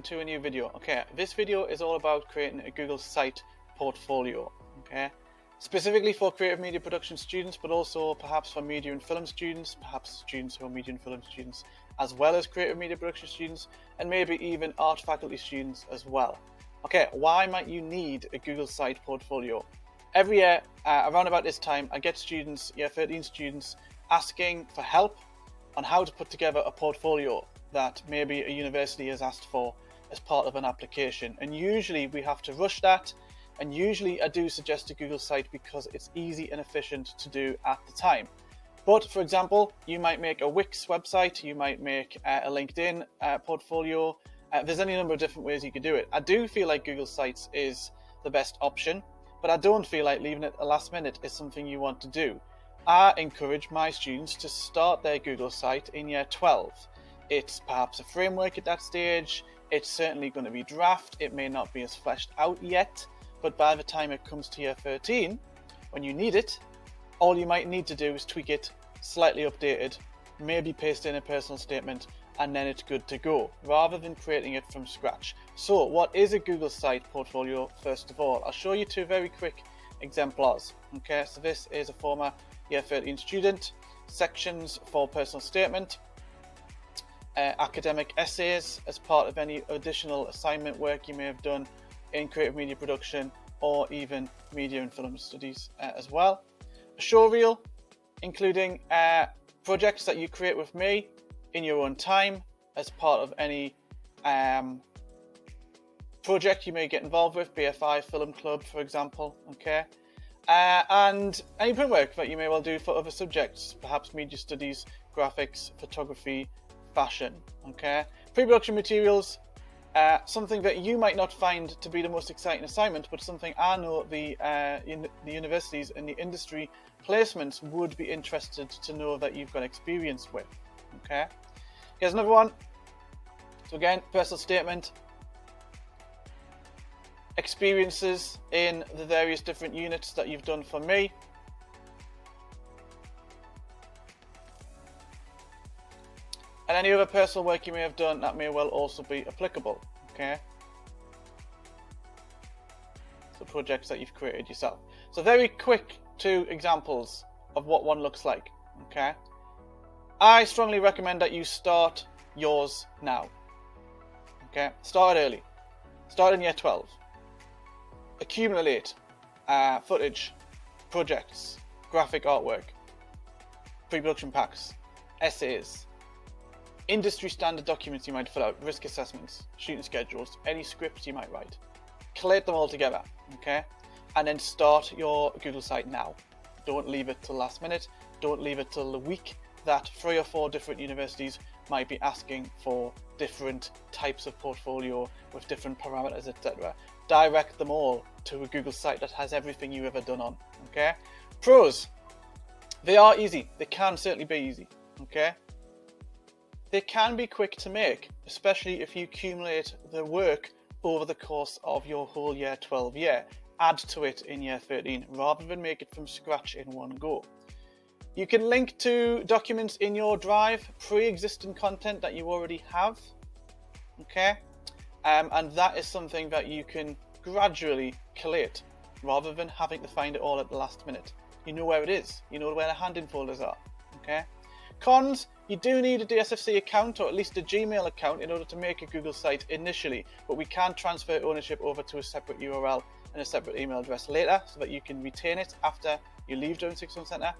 to a new video. Okay, this video is all about creating a Google site portfolio. Okay, specifically for creative media production students, but also perhaps for media and film students, perhaps students who are media and film students, as well as creative media production students, and maybe even art faculty students as well. Okay, why might you need a Google site portfolio? Every year, around about this time, I get students, year 13 students, asking for help on how to put together a portfolio that maybe a university has asked for as part of an application. And usually we have to rush that. And usually I do suggest a Google site because it's easy and efficient to do at the time. But for example, you might make a Wix website, you might make a LinkedIn portfolio. There's any number of different ways you could do it. I do feel like Google Sites is the best option, but I don't feel like leaving it at the last minute is something you want to do. I encourage my students to start their Google site in year 12. It's perhaps a framework at that stage. It's certainly going to be draft. It may not be as fleshed out yet, but by the time it comes to year 13, when you need it, all you might need to do is tweak it, slightly update it, maybe paste in a personal statement, and then it's good to go, rather than creating it from scratch. So what is a Google site portfolio? First of all, I'll show you two very quick exemplars. Okay, so this is a former year 13 student, sections for personal statement, academic essays as part of any additional assignment work you may have done in creative media production or even media and film studies as well. A showreel, including projects that you create with me in your own time as part of any project you may get involved with, BFI Film Club, for example. Okay. And any print work that you may well do for other subjects, perhaps media studies, graphics, photography, fashion. Okay, pre-production materials, something that you might not find to be the most exciting assignment, but something I know the universities and the industry placements would be interested to know that you've got experience with. Okay, here's another one. So again, personal statement. Experiences in the various different units that you've done for me. And any other personal work you may have done that may well also be applicable. Okay. So projects that you've created yourself. So very quick two examples of what one looks like. Okay. I strongly recommend that you start yours now. Okay. Start early. Start in year 12. Accumulate footage, projects, graphic artwork, pre-production packs, essays, industry standard documents you might fill out, risk assessments, shooting schedules, any scripts you might write. Collate them all together, okay? And then start your Google site now. Don't leave it till last minute. Don't leave it till the week that 3 or 4 different universities might be asking for different types of portfolio with different parameters, etc. Direct them all to a Google site that has everything you've ever done on. Okay. Pros. They are easy. They can certainly be easy. Okay. They can be quick to make, especially if you accumulate the work over the course of your whole year 12 year. Add to it in year 13 rather than make it from scratch in one go. You can link to documents in your drive, pre-existing content that you already have. Okay. And that is something that you can gradually collate rather than having to find it all at the last minute. You know where it is. You know where the hand-in folders are. Okay. Cons, you do need a DSFC account or at least a Gmail account in order to make a Google site initially, but we can transfer ownership over to a separate URL and a separate email address later so that you can retain it after you leave Durham 6-Month Centre.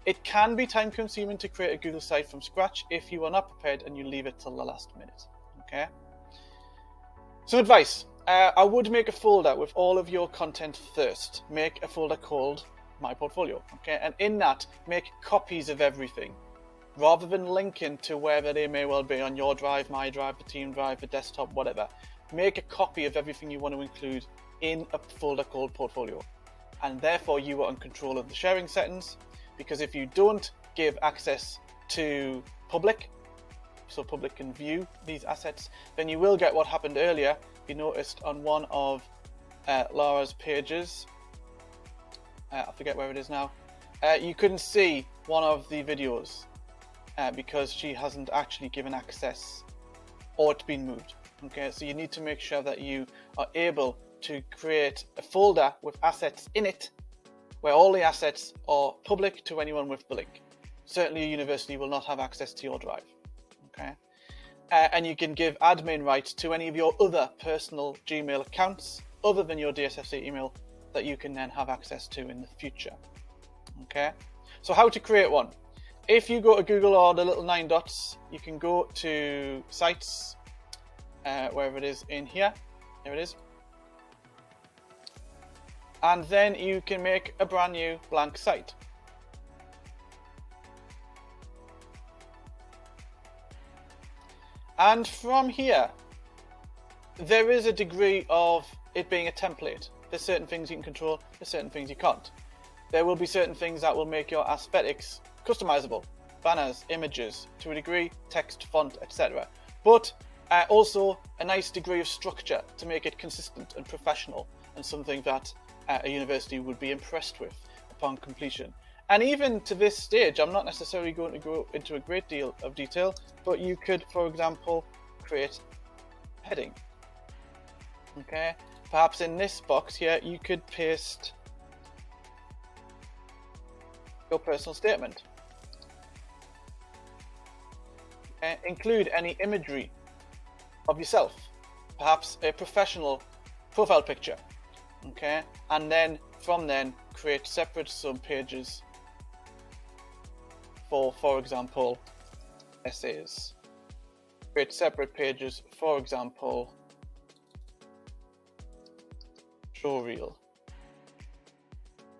It can be time consuming to create a Google site from scratch if you are not prepared and you leave it till the last minute. Okay. Some advice. I would make a folder with all of your content first. Make a folder called My Portfolio. Okay. And in that, make copies of everything rather than linking to wherever they may well be on your drive, my drive, the team drive, the desktop, whatever. Make a copy of everything you want to include in a folder called Portfolio. And therefore you are in control of the sharing settings. Because if you don't give access to public, so public can view these assets, then you will get what happened earlier. You noticed on one of Laura's pages, I forget where it is now, you couldn't see one of the videos because she hasn't actually given access or it's been moved. Okay, so you need to make sure that you are able to create a folder with assets in it where all the assets are public to anyone with the link. Certainly a university will not have access to your drive. Okay, and you can give admin rights to any of your other personal Gmail accounts other than your DSFC email that you can then have access to in the future. Okay, so how to create one? If you go to Google or the little 9 dots, you can go to sites, wherever it is in here. There it is. And then you can make a brand new blank site. And from here, there is a degree of it being a template. There's certain things you can control, there's certain things you can't. There will be certain things that will make your aesthetics customizable. Banners, images, to a degree, text, font, etc. But also a nice degree of structure to make it consistent and professional, and something that a university would be impressed with upon completion. And even to this stage, I'm not necessarily going to go into a great deal of detail, but you could, for example, create a heading. Okay, perhaps in this box here, you could paste your personal statement. Okay, include any imagery of yourself, perhaps a professional profile picture. Okay, and then from then create separate sub-pages for example, essays. Create separate pages, for example, Showreel.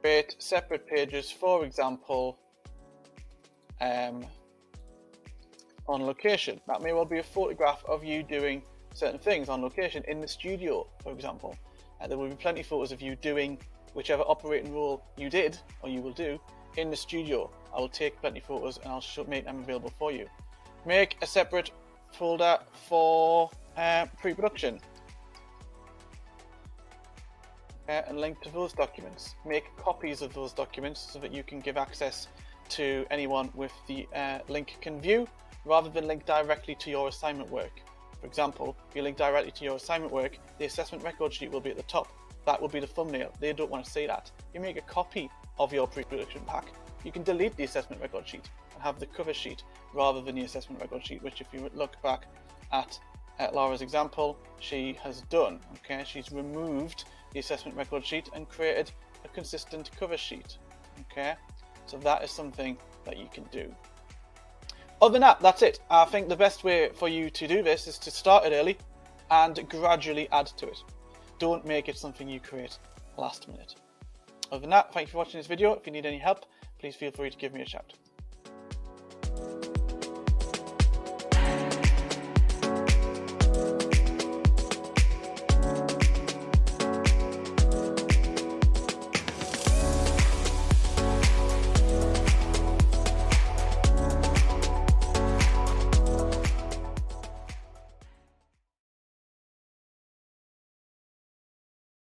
Create separate pages, for example, on location. That may well be a photograph of you doing certain things on location in the studio, for example. There will be plenty of photos of you doing whichever operating role you did or you will do in the studio. I will take plenty of photos and I'll make them available for you. Make a separate folder for pre-production and link to those documents. Make copies of those documents so that you can give access to anyone with the link can view, rather than link directly to your assignment work. For example, if you link directly to your assignment work, the assessment record sheet will be at the top. That will be the thumbnail. They don't want to see that. You make a copy of your pre-production pack. You can delete the assessment record sheet and have the cover sheet rather than the assessment record sheet, which if you look back at Laura's example, she has done. Okay, she's removed the assessment record sheet and created a consistent cover sheet. Okay, so that is something that you can do. Other than that, that's it. I think the best way for you to do this is to start it early and gradually add to it. Don't make it something you create last minute. Other than that, thank you for watching this video. If you need any help, please feel free to give me a shout.